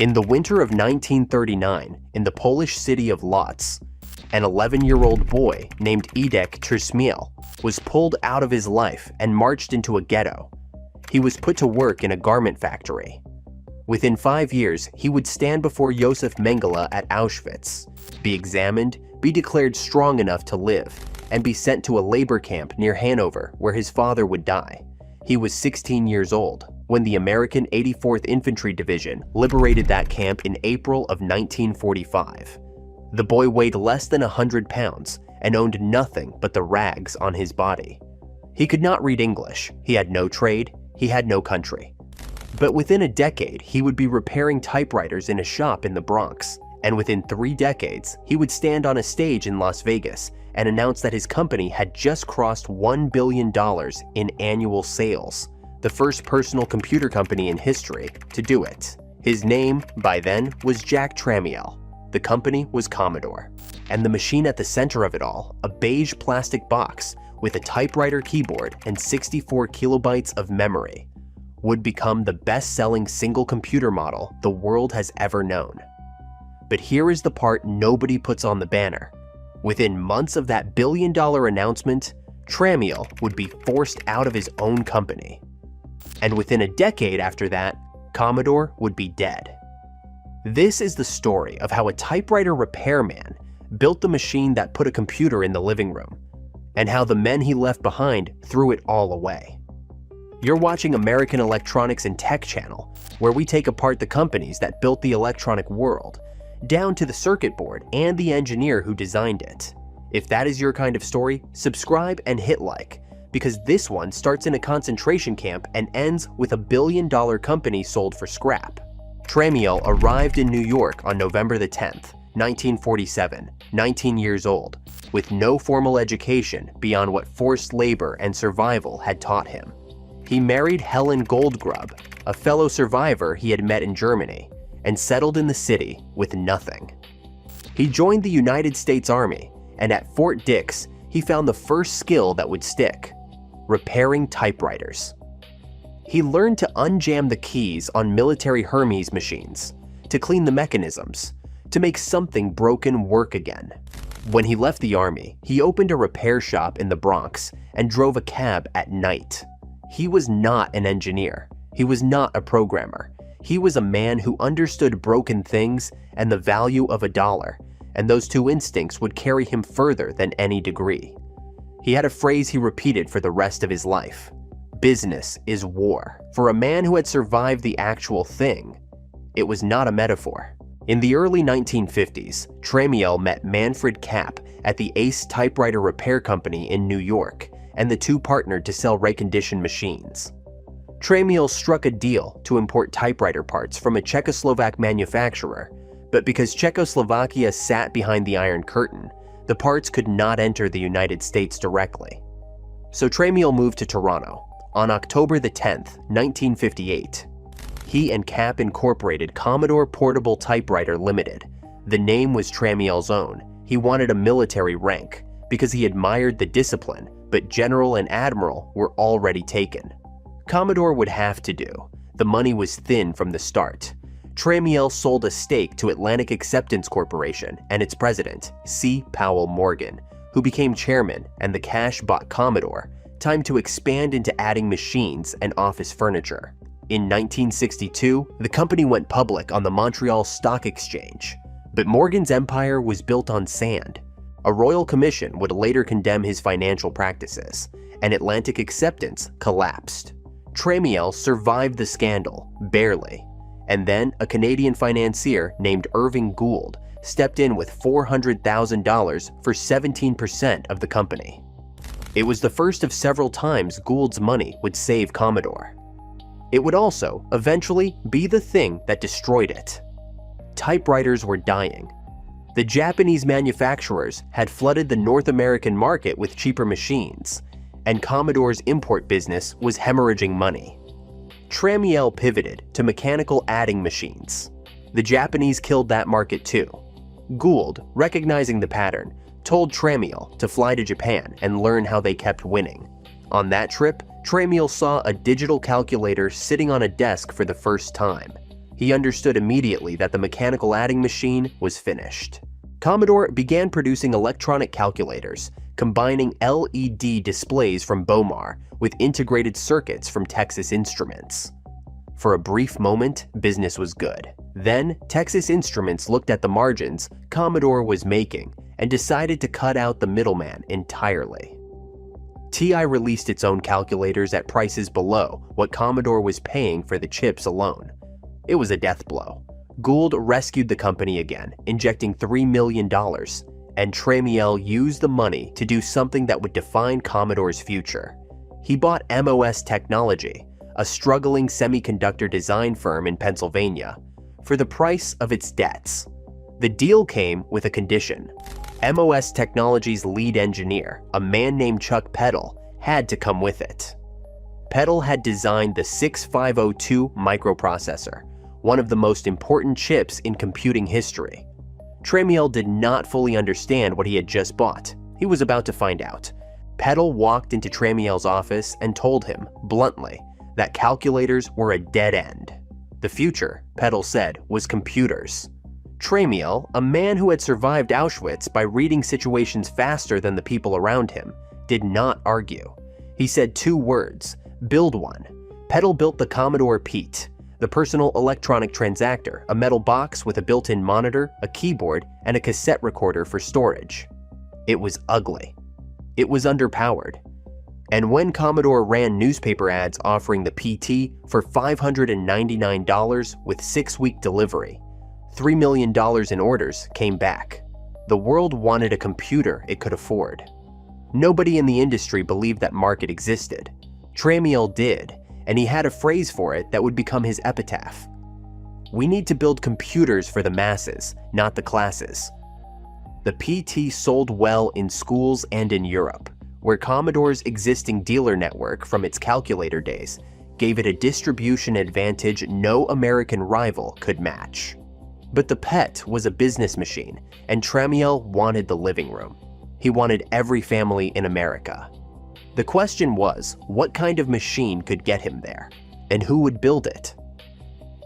In the winter of 1939, in the Polish city of Lodz, an 11-year-old boy named Jack Tramiel was pulled out of his life and marched into a ghetto. He was put to work in a garment factory. Within 5 years, he would stand before Josef Mengele at Auschwitz, be examined, be declared strong enough to live, and be sent to a labor camp near Hanover where his father would die. He was 16 years old when the American 84th Infantry Division liberated that camp in April of 1945. The boy weighed less than 100 pounds and owned nothing but the rags on his body. He could not read English, he had no trade, he had no country. But within a decade, he would be repairing typewriters in a shop in the Bronx, and within 3 decades, he would stand on a stage in Las Vegas and announce that his company had just crossed $1 billion in annual sales, the first personal computer company in history to do it. His name, by then, was Jack Tramiel. The company was Commodore. And the machine at the center of it all, a beige plastic box with a typewriter keyboard and 64 kilobytes of memory, would become the best-selling single computer model the world has ever known. But here is the part nobody puts on the banner. Within months of that billion-dollar announcement, Tramiel would be forced out of his own company. And within a decade after that, Commodore would be dead. This is the story of how a typewriter repairman built the machine that put a computer in the living room, and how the men he left behind threw it all away. You're watching American Electronics and Tech Channel, where we take apart the companies that built the electronic world, down to the circuit board and the engineer who designed it. If that is your kind of story, subscribe and hit like, because this one starts in a concentration camp and ends with a billion-dollar company sold for scrap. Tramiel arrived in New York on November the 10th, 1947, 19 years old, with no formal education beyond what forced labor and survival had taught him. He married Helen Goldgrub, a fellow survivor he had met in Germany, and settled in the city with nothing. He joined the United States Army, and at Fort Dix, he found the first skill that would stick: repairing typewriters. He learned to unjam the keys on military Hermes machines, to clean the mechanisms, to make something broken work again. When he left the Army, he opened a repair shop in the Bronx and drove a cab at night. He was not an engineer. He was not a programmer. He was a man who understood broken things and the value of $1, and those two instincts would carry him further than any degree. He had a phrase he repeated for the rest of his life: business is war. For a man who had survived the actual thing, it was not a metaphor. In the early 1950s, Tramiel met Manfred Kapp at the Ace Typewriter Repair Company in New York, and the two partnered to sell reconditioned machines. Tramiel struck a deal to import typewriter parts from a Czechoslovak manufacturer, but because Czechoslovakia sat behind the Iron Curtain, the parts could not enter the United States directly. So Tramiel moved to Toronto. On October the 10th, 1958, he and Kapp incorporated Commodore Portable Typewriter Limited. The name was Tramiel's own. He wanted a military rank because he admired the discipline, but general and admiral were already taken. Commodore would have to do. The money was thin from the start. Tramiel sold a stake to Atlantic Acceptance Corporation and its president, C. Powell Morgan, who became chairman, and the cash bought Commodore time to expand into adding machines and office furniture. In 1962, the company went public on the Montreal Stock Exchange, but Morgan's empire was built on sand. A royal commission would later condemn his financial practices, and Atlantic Acceptance collapsed. Tramiel survived the scandal, barely, and then a Canadian financier named Irving Gould stepped in with $400,000 for 17% of the company. It was the first of several times Gould's money would save Commodore. It would also, eventually, be the thing that destroyed it. Typewriters were dying. The Japanese manufacturers had flooded the North American market with cheaper machines, and Commodore's import business was hemorrhaging money. Tramiel pivoted to mechanical adding machines. The Japanese killed that market too. Gould, recognizing the pattern, told Tramiel to fly to Japan and learn how they kept winning. On that trip, Tramiel saw a digital calculator sitting on a desk for the first time. He He understood immediately that the mechanical adding machine was finished. Commodore began producing electronic calculators, combining LED displays from Bomar with integrated circuits from Texas Instruments. For a brief moment, business was good. Then, Texas Instruments looked at the margins Commodore was making and decided to cut out the middleman entirely. TI released its own calculators at prices below what Commodore was paying for the chips alone. It was a death blow. Gould rescued the company again, injecting $3 million, and Tramiel used the money to do something that would define Commodore's future. He bought MOS Technology, a struggling semiconductor design firm in Pennsylvania, for the price of its debts. The deal came with a condition. MOS Technology's lead engineer, a man named Chuck Peddle, had to come with it. Peddle had designed the 6502 microprocessor, one of the most important chips in computing history. Tramiel did not fully understand what he had just bought. He was about to find out. Peddle walked into Tramiel's office and told him, bluntly, that calculators were a dead end. The future, Peddle said, was computers. Tramiel, a man who had survived Auschwitz by reading situations faster than the people around him, did not argue. He said 2 words, build one. Peddle built the Commodore Pete, the personal electronic transactor, a metal box with a built-in monitor, a keyboard, and a cassette recorder for storage. It was ugly. It was underpowered. And when Commodore ran newspaper ads offering the PT for $599 with 6-week delivery, $3 million in orders came back. The world wanted a computer it could afford. Nobody in the industry believed that market existed. Tramiel did, and he had a phrase for it that would become his epitaph. We need to build computers for the masses, not the classes. The PT sold well in schools and in Europe, where Commodore's existing dealer network from its calculator days gave it a distribution advantage no American rival could match. But the PET was a business machine, and Tramiel wanted the living room. He wanted every family in America. The question was, what kind of machine could get him there? And who would build it?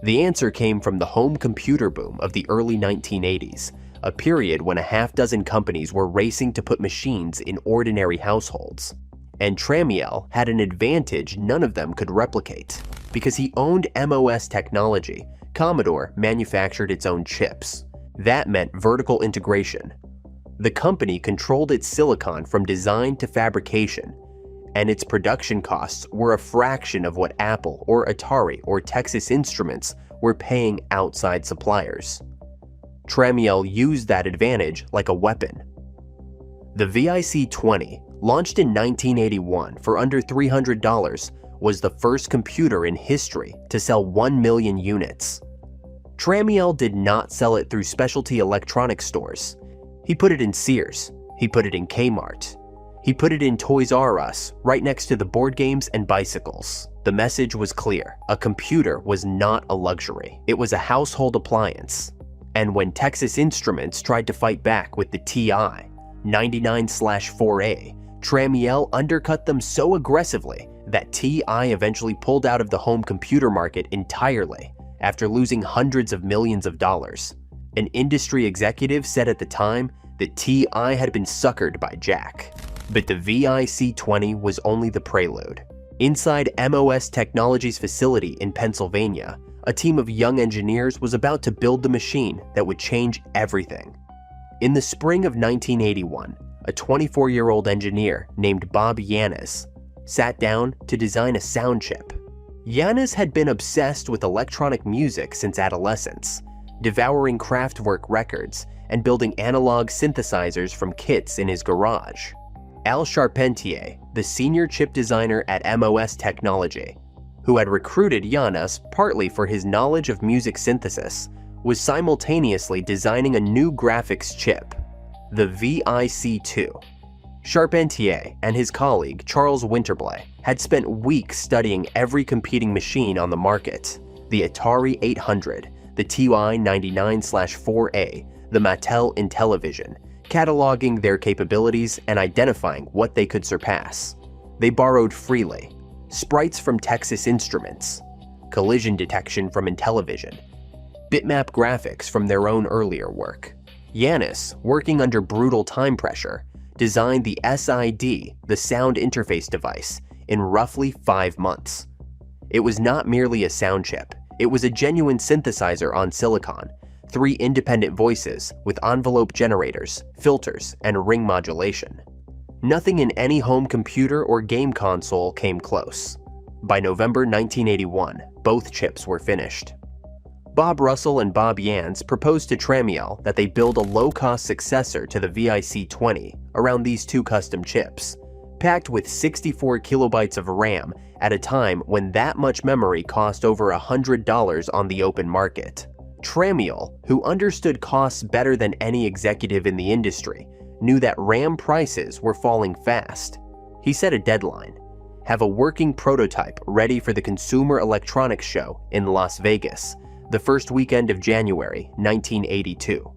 The answer came from the home computer boom of the early 1980s, a period when a half-dozen companies were racing to put machines in ordinary households. And Tramiel had an advantage none of them could replicate. Because he owned MOS Technology, Commodore manufactured its own chips. That meant vertical integration. The company controlled its silicon from design to fabrication, and its production costs were a fraction of what Apple or Atari or Texas Instruments were paying outside suppliers. Tramiel used that advantage like a weapon. The VIC-20, launched in 1981 for under $300, was the first computer in history to sell 1 million units. Tramiel did not sell it through specialty electronics stores. He put it in Sears. He put it in Kmart. He put it in Toys R Us, right next to the board games and bicycles. The message was clear. A computer was not a luxury. It was a household appliance. And when Texas Instruments tried to fight back with the TI 99/4A, Tramiel undercut them so aggressively that TI eventually pulled out of the home computer market entirely after losing hundreds of millions of dollars. An industry executive said at the time that TI had been suckered by Jack. But the VIC-20 was only the prelude. Inside MOS Technology's facility in Pennsylvania, a team of young engineers was about to build the machine that would change everything. In the spring of 1981, a 24-year-old engineer named Bob Yanis sat down to design a sound chip. Yanis had been obsessed with electronic music since adolescence, devouring Kraftwerk records and building analog synthesizers from kits in his garage. Al Charpentier, the senior chip designer at MOS Technology, who had recruited Yanis partly for his knowledge of music synthesis, was simultaneously designing a new graphics chip, the VIC-2. Charpentier and his colleague Charles Winterblay had spent weeks studying every competing machine on the market: the Atari 800, the TI 99/4A, the Mattel Intellivision, cataloging their capabilities and identifying what they could surpass. They borrowed freely: sprites from Texas Instruments, collision detection from Intellivision, bitmap graphics from their own earlier work. Yanis, working under brutal time pressure, designed the SID, the sound interface device, in roughly 5 months. It was not merely a sound chip, it was a genuine synthesizer on silicon, 3 independent voices with envelope generators, filters, and ring modulation. Nothing in any home computer or game console came close. By November 1981, both chips were finished. Bob Russell and Bob Jans proposed to Tramiel that they build a low-cost successor to the VIC-20 around these 2 custom chips, packed with 64 kilobytes of RAM at a time when that much memory cost over $100 on the open market. Tramiel, who understood costs better than any executive in the industry, knew that RAM prices were falling fast. He set a deadline: have a working prototype ready for the Consumer Electronics Show in Las Vegas, the first weekend of January 1982.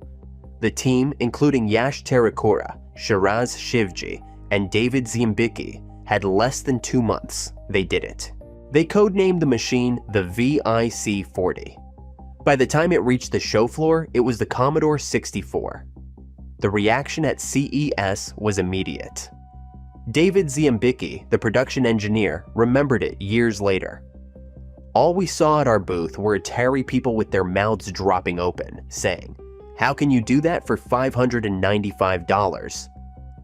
The team, including Yash Terakura, Shiraz Shivji, and David Ziembicki, had less than 2 months. They did it. They codenamed the machine the VIC-40. By the time it reached the show floor, it was the Commodore 64. The reaction at CES was immediate. David Ziembicki, the production engineer, remembered it years later. "All we saw at our booth were Atari people with their mouths dropping open, saying, 'How can you do that for $595?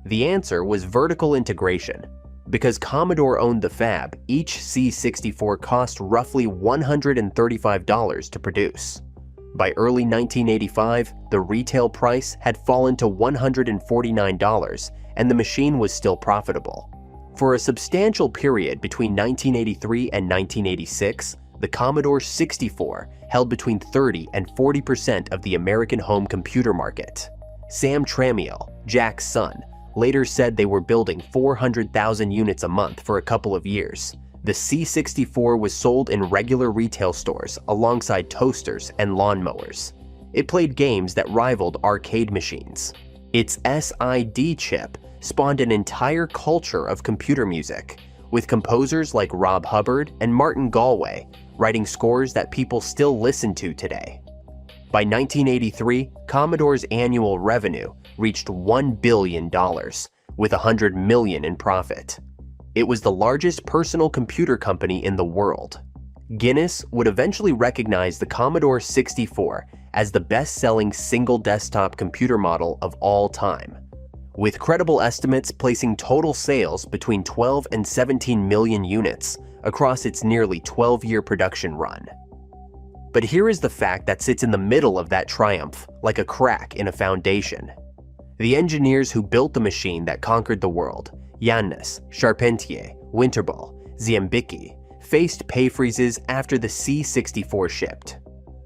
The answer was vertical integration. Because Commodore owned the fab, each C64 cost roughly $135 to produce. By early 1985, the retail price had fallen to $149, and the machine was still profitable. For a substantial period between 1983 and 1986, the Commodore 64 held between 30 and 40% of the American home computer market. Sam Tramiel, Jack's son, later said they were building 400,000 units a month for a couple of years. The C64 was sold in regular retail stores alongside toasters and lawnmowers. It played games that rivaled arcade machines. Its SID chip spawned an entire culture of computer music, with composers like Rob Hubbard and Martin Galway writing scores that people still listen to today. By 1983, Commodore's annual revenue reached $1 billion, with $100 million in profit. It was the largest personal computer company in the world. Guinness would eventually recognize the Commodore 64 as the best-selling single desktop computer model of all time, with credible estimates placing total sales between 12 and 17 million units across its nearly 12-year production run. But here is the fact that sits in the middle of that triumph, like a crack in a foundation. The engineers who built the machine that conquered the world, Yanis, Charpentier, Winterball, Ziembicki, faced pay freezes after the C64 shipped.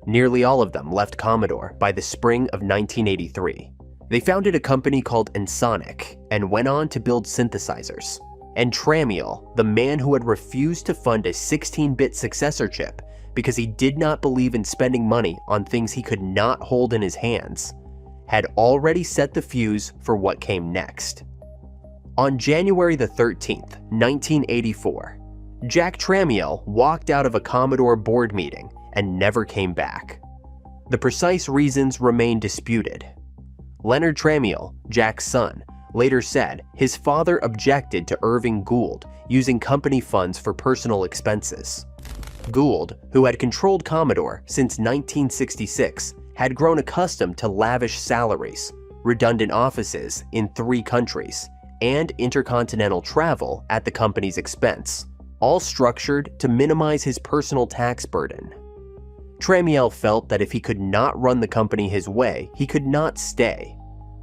Nearly all of them left Commodore by the spring of 1983. They founded a company called Ensoniq and went on to build synthesizers. And Tramiel, the man who had refused to fund a 16-bit successor chip because he did not believe in spending money on things he could not hold in his hands, had already set the fuse for what came next. On January the 13th, 1984, Jack Tramiel walked out of a Commodore board meeting and never came back. The precise reasons remain disputed. Leonard Tramiel, Jack's son, later said his father objected to Irving Gould using company funds for personal expenses. Gould, who had controlled Commodore since 1966, had grown accustomed to lavish salaries, redundant offices in 3 countries, and intercontinental travel at the company's expense, all structured to minimize his personal tax burden. Tramiel felt that if he could not run the company his way, he could not stay.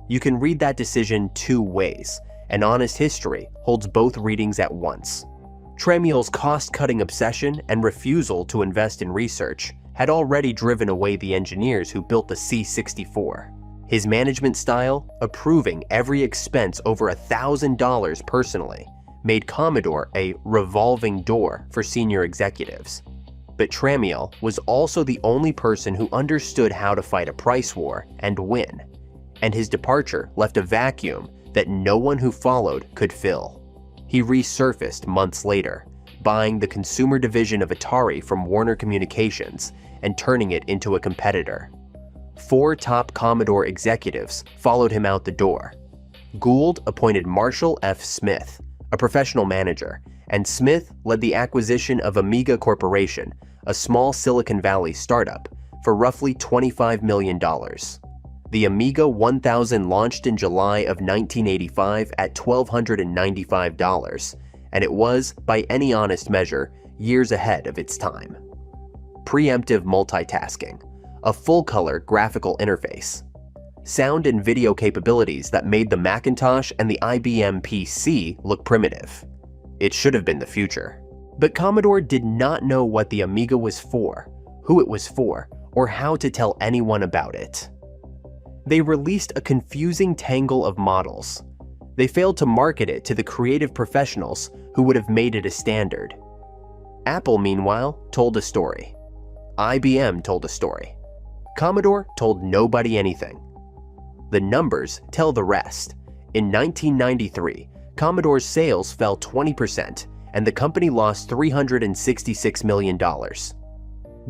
You can read that decision 2 ways, and Honest History holds both readings at once. Tramiel's cost-cutting obsession and refusal to invest in research had already driven away the engineers who built the C64. His management style, approving every expense over $1,000 personally, made Commodore a revolving door for senior executives. But Tramiel was also the only person who understood how to fight a price war and win, and his departure left a vacuum that no one who followed could fill. He resurfaced months later, buying the consumer division of Atari from Warner Communications and turning it into a competitor. 4 top Commodore executives followed him out the door. Gould appointed Marshall F. Smith, a professional manager, and Smith led the acquisition of Amiga Corporation, a small Silicon Valley startup, for roughly $25 million. The Amiga 1000 launched in July of 1985 at $1,295, and it was, by any honest measure, years ahead of its time. Preemptive multitasking, a full-color graphical interface, sound and video capabilities that made the Macintosh and the IBM PC look primitive. It should have been the future. But Commodore did not know what the Amiga was for, who it was for, or how to tell anyone about it. They released a confusing tangle of models. They failed to market it to the creative professionals who would have made it a standard. Apple, meanwhile, told a story. IBM told a story. Commodore told nobody anything. The numbers tell the rest. In 1993, Commodore's sales fell 20%, and the company lost $366 million.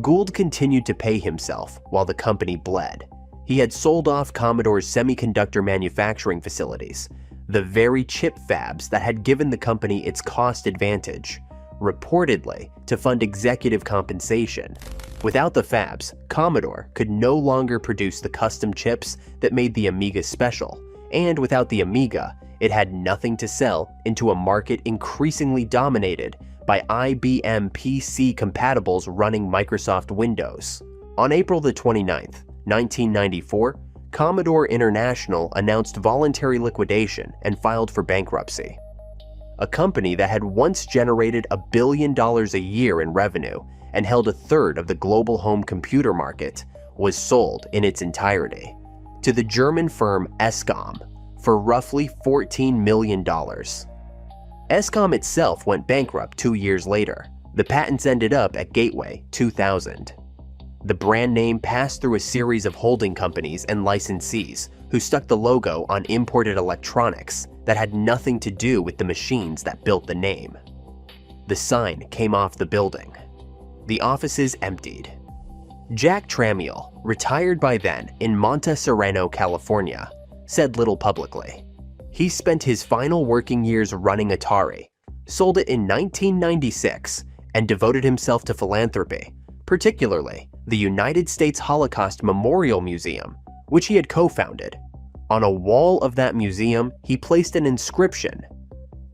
Gould continued to pay himself while the company bled. He had sold off Commodore's semiconductor manufacturing facilities, the very chip fabs that had given the company its cost advantage, reportedly to fund executive compensation. Without the fabs, Commodore could no longer produce the custom chips that made the Amiga special, and without the Amiga, it had nothing to sell into a market increasingly dominated by IBM PC compatibles running Microsoft Windows. On April the 29th, 1994, Commodore International announced voluntary liquidation and filed for bankruptcy. A company that had once generated $1 billion a year in revenue and held a third of the global home computer market was sold in its entirety to the German firm Escom for roughly $14 million. Escom itself went bankrupt 2 years later. The patents ended up at Gateway 2000. The brand name passed through a series of holding companies and licensees who stuck the logo on imported electronics that had nothing to do with the machines that built the name. The sign came off the building. The offices emptied. Jack Tramiel, retired by then in Monte Sereno, California, said little publicly. He spent his final working years running Atari, sold it in 1996, and devoted himself to philanthropy, particularly the United States Holocaust Memorial Museum, which he had co-founded. On a wall of that museum, he placed an inscription,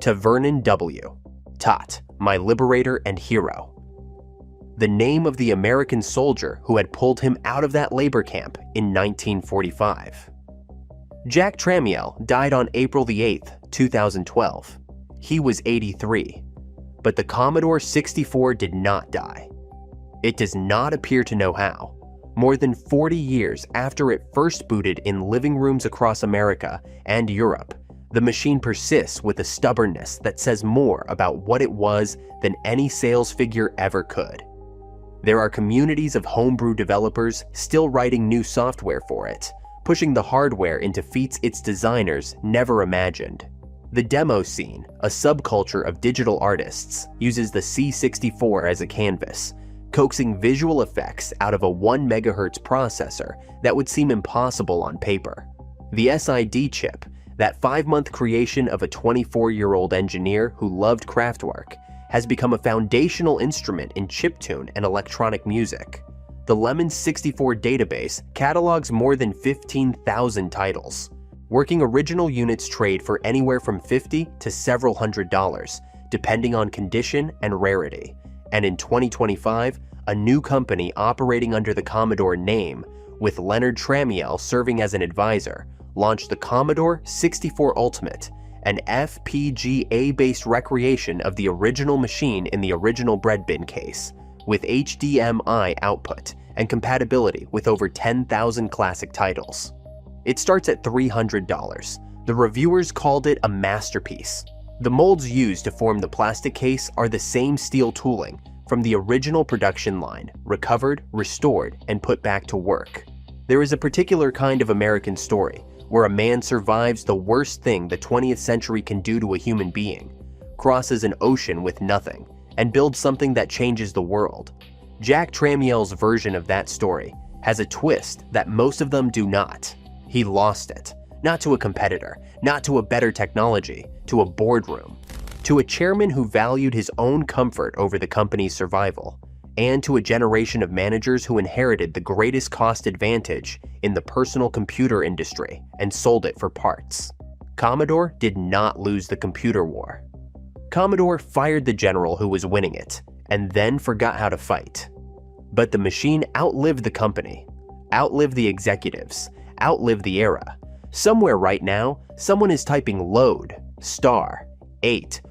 "To Vernon W. Tot, my liberator and hero," the name of the American soldier who had pulled him out of that labor camp in 1945. Jack Tramiel died on April the 8th, 2012. He was 83, but the Commodore 64 did not die. It does not appear to know how. More than 40 years after it first booted in living rooms across America and Europe, the machine persists with a stubbornness that says more about what it was than any sales figure ever could. There are communities of homebrew developers still writing new software for it, pushing the hardware into feats its designers never imagined. The demo scene, a subculture of digital artists, uses the C64 as a canvas, coaxing visual effects out of a 1 MHz processor that would seem impossible on paper. The SID chip, that 5-month creation of a 24-year-old engineer who loved Kraftwerk, has become a foundational instrument in chiptune and electronic music. The Lemon 64 database catalogs more than 15,000 titles. Working original units trade for anywhere from $50 to several $100, depending on condition and rarity. And in 2025, a new company operating under the Commodore name, with Leonard Tramiel serving as an advisor, launched the Commodore 64 Ultimate, an FPGA-based recreation of the original machine in the original bread bin case, with HDMI output and compatibility with over 10,000 classic titles. It starts at $300. The reviewers called it a masterpiece. The molds used to form the plastic case are the same steel tooling from the original production line, recovered, restored, and put back to work. There is a particular kind of American story where a man survives the worst thing the 20th century can do to a human being, crosses an ocean with nothing, and builds something that changes the world. Jack Tramiel's version of that story has a twist that most of them do not. He lost it. Not to a competitor, not to a better technology, to a boardroom, to a chairman who valued his own comfort over the company's survival, and to a generation of managers who inherited the greatest cost advantage in the personal computer industry and sold it for parts. Commodore did not lose the computer war. Commodore fired the general who was winning it, and then forgot how to fight. But the machine outlived the company, outlived the executives, outlived the era. Somewhere right now, someone is typing load, *8*1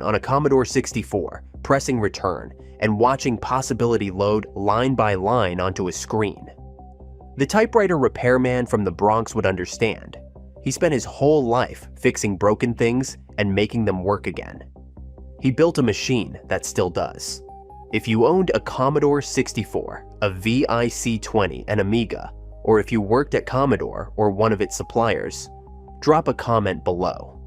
on a Commodore 64, pressing return, and watching possibility load line by line onto a screen. The typewriter repairman from the Bronx would understand. He spent his whole life fixing broken things and making them work again. He built a machine that still does. If you owned a Commodore 64, a VIC-20 and Amiga, or if you worked at Commodore or one of its suppliers, drop a comment below.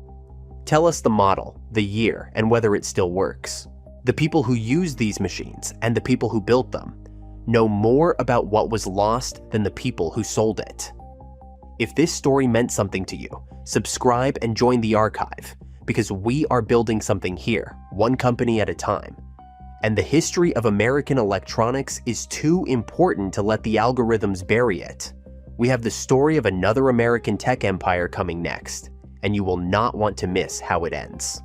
Tell us the model, the year, and whether it still works. The people who use these machines and the people who built them know more about what was lost than the people who sold it. If this story meant something to you, subscribe and join the archive, because we are building something here, one company at a time. And the history of American electronics is too important to let the algorithms bury it. We have the story of another American tech empire coming next, and you will not want to miss how it ends.